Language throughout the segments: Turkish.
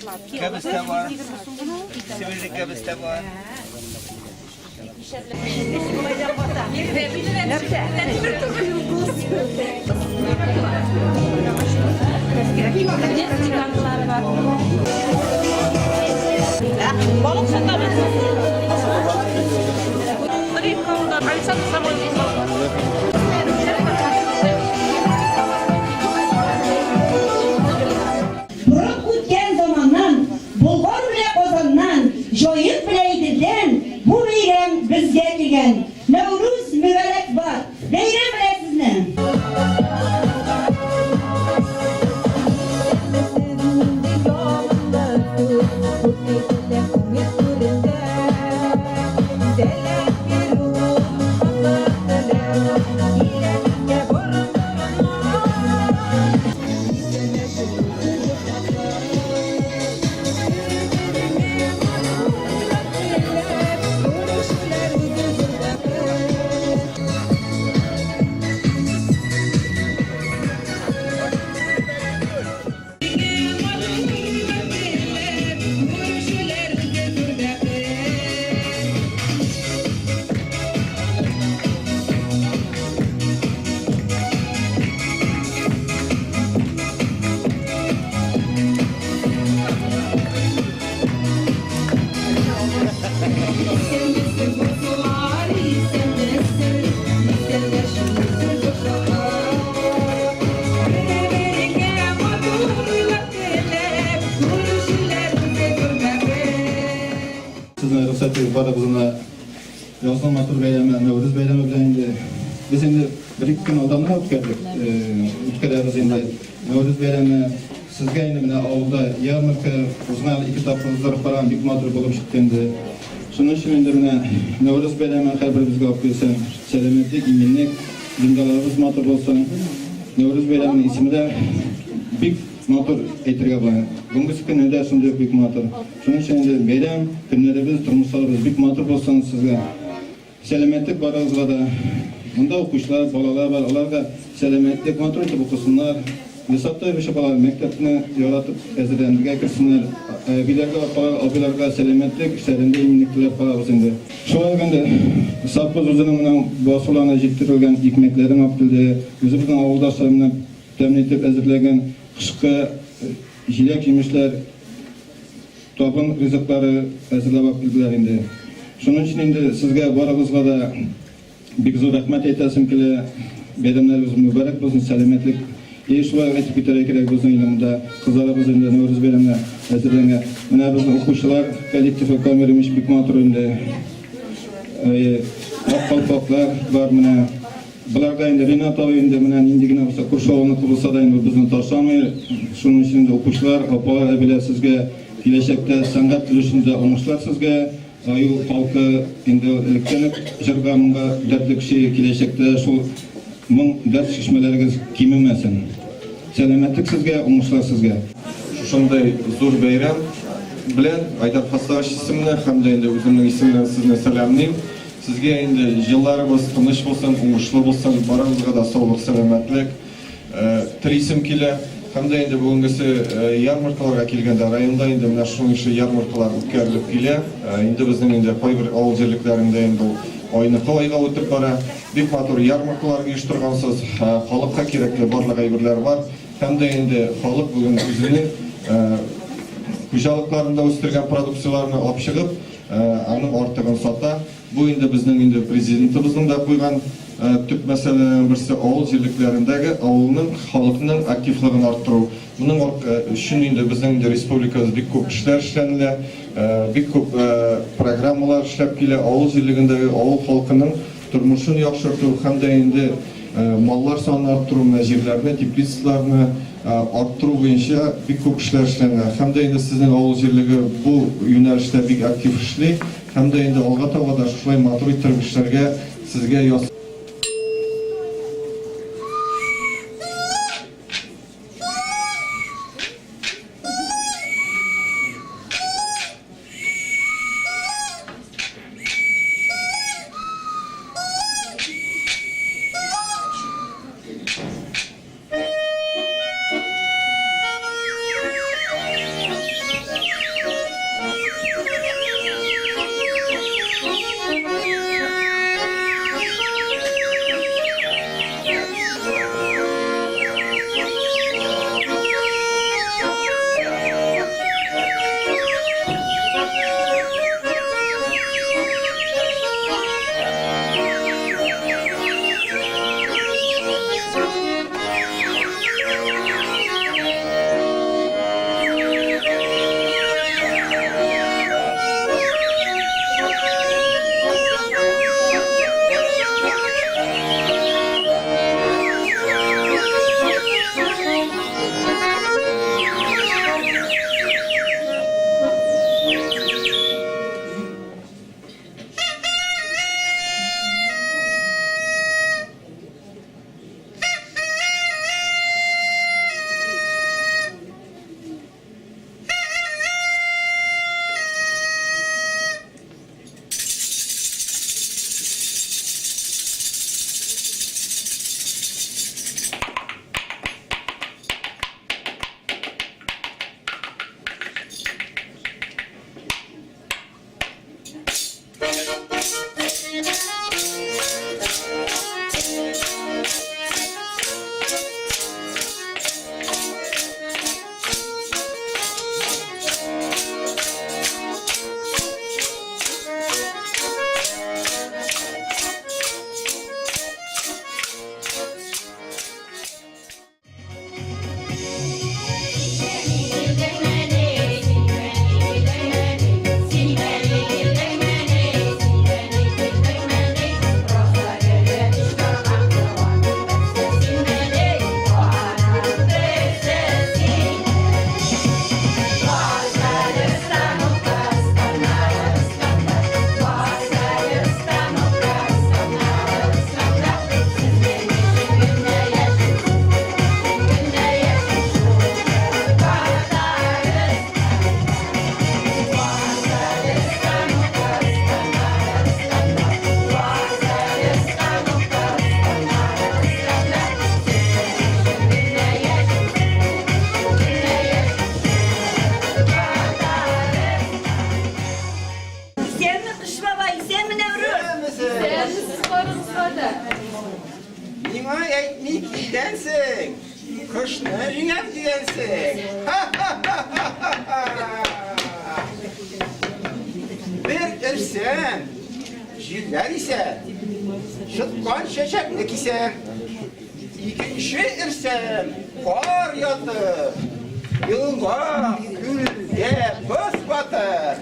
Kabiste var. Sivillik kabiste var. Balık satan. Rıkkımda Alişan Samuel. Bırak o'tgan zamondan, Bulg'or bile qozondan, joyib bilaydidan bu bayram bizga kelgan. Navruz muborak bor. Bayram bilan sizni. Sizin ruhsatı barabızına Yolsun Matur Bey'le, Nevruz Bey'le bilen biz şimdi bir-iki gün odamına ötkerdik. Ötkereriz şimdi Nevruz Bey'le sizge yine avulda yarmarka uzunal iki tapınızlar falan bir matur bulup çıktığında şunun için de Nevruz Bey'le her birimizge okuysan selametlik, iminlik, dindalarımız matur olsan Nevruz Bey'le ismi de bir motor eğitirge bulan. Bugünkü günde şunday büyük motor. Şunun için de bayram günlerimiz, turmuşlarımız büyük motor olsan sizge selametlik barınızga da bunda okuşlar, balalar var. Onlar da selametlik motor etip okusunlar. Lisatda bir şapalar mektepini yaratıp ezilendirige kirsinler. Bilerge abilerge selametlik, serinde iminlikler para olsun. Şoğa günde sapız uzunluğuna basılana jittirilgen ikmeklerin aptildi. Yüzümüzün avuldaşlarına temin etip ezilegen kışkı jilek yemişler, toplum rızıkları hazırlamak bilgilerinde. Şunun için indi sizge barabızga da bir zor rahmet eylesim ki bayramlarınız mübarek olsun, selametlik. Şular etip bitirek gerek olsun ilimde kızlarımız indi Nevruz bayramına hazırlangan. Mana bizning o'quvchilar kollektivi kamerimiz bir maturunda qalpoqlar var mana. Bularga endi Renat endi mana indigina bo'lsa Kurshovni qilsa da endi bizni tashlamay, shuning uchun o'quvchilar, opalar, abilar sizga kelajakda san'at yurishida o'ngishlar sizga ayu xalqi endi elektronik jirgamga dardli kishi kelajakda shu ming dars kishmalariga kiyinmasin. Selamatlik sizga, o'ngishlar sizga. Shunday zo'r bayram bilan Aydar Fasosh ismini hamda endi o'zimning ismimdan sizni salomlayman. Sizge endi yıllarımız tinch bo'lsin, o'ngishli bo'lsin, baramizga da sog'lik, salomatlik, tirisim kela. Hamda endi bugünkisi yarmarkalarga kelganda rayonda endi mana shu yarmarkalar o'tkazilib kela. Endi bizning endi qo'ybir avjirliklarida endi oyni qo'yga o'tib bora, bek motor yarmarkalarga uyushtirgansiz, xalqqa kerakli barliq aybirlar var. Hamda endi xalq bugun o'zining xo'jaliklarida o'stirgan produksiyalarni olib chiqib, uni ortig'ini sota. Bu endi bizning endi prezidentimizning da qo'ygan tüp meselelerden birisi avul jirliklerindagi avulning xalqning aktivligini arttırу. Bunun üçün endi bizning respublikada bek ko'p ishlar ishlanadi, bek ko'p programmalar ishlab keladi. Avul jirligindagi avul xalqining turmushini yaxshirtу hamda endi mallar sonini arttırу, yerlarni, teplitsalarni arttırу bo'yicha bek ko'p ishlar ishlanadi. Hamda endi sizning avul jirligi bu yo'nalishda bek aktiv ishlaydi. Hamda endi alga tavada shulay motor ishlarga sizga Kışını yiyem diyensin. Bir irsen, jiller ise, şıtkan şeşeklik ise, ikinci irsen, kar yatır, yılma, gülge, göz batır.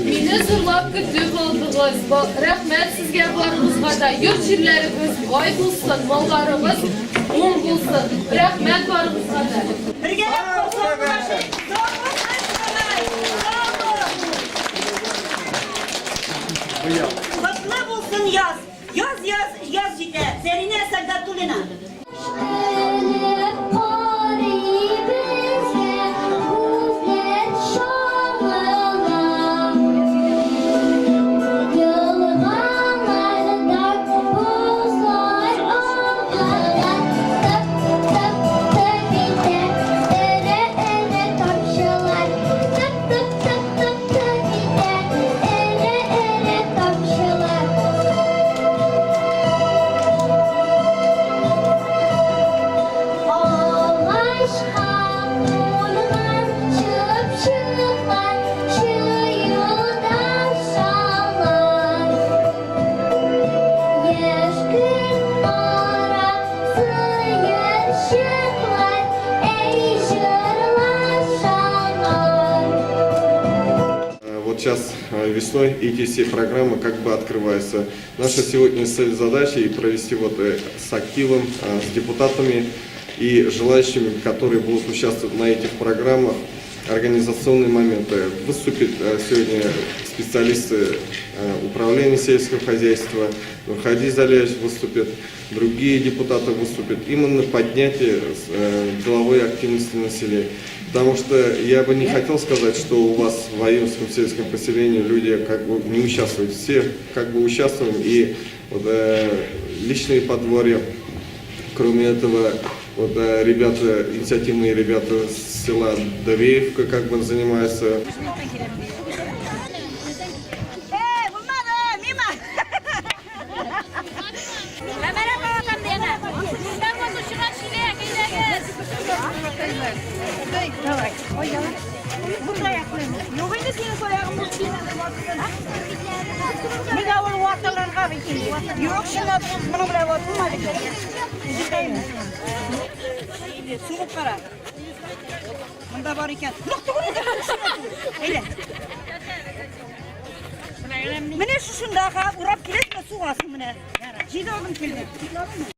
Meni zo'rlab kutib oldingiz. Rahmat sizga boringizga da. Yurt yerlarimiz boy bo'lsin, mollarimiz mo'l bo'lsin. Rahmat boringizga da. Birgalab qo'shilib Kutlu olsun yaz. Yaz jide. Serine Sadatulina. Вот сейчас весной ETC программа как бы открывается. Наша сегодня цель задачи провести вот с активом, с депутатами и желающими, которые будут участвовать на этих программах, организационные моменты. Выступят сегодня специалисты управления сельского хозяйства, Нурхади Залеевич выступит, другие депутаты выступят. Именно поднятие деловой активности населения. Потому что я бы не хотел сказать, что у вас в Аимском сельском поселении люди как бы не участвуют. Все как бы участвуем, и вот, личные подворья. Кроме этого, вот, ребята, инициативные ребята с села Дореевка как бы занимаются. Yok şimdi bunu buraya oturmadık. Soğuk para. Bunda var iken. Öyle. Mene şu şunda ha urap kireç mi su alsın mene? Cid oldum kilde.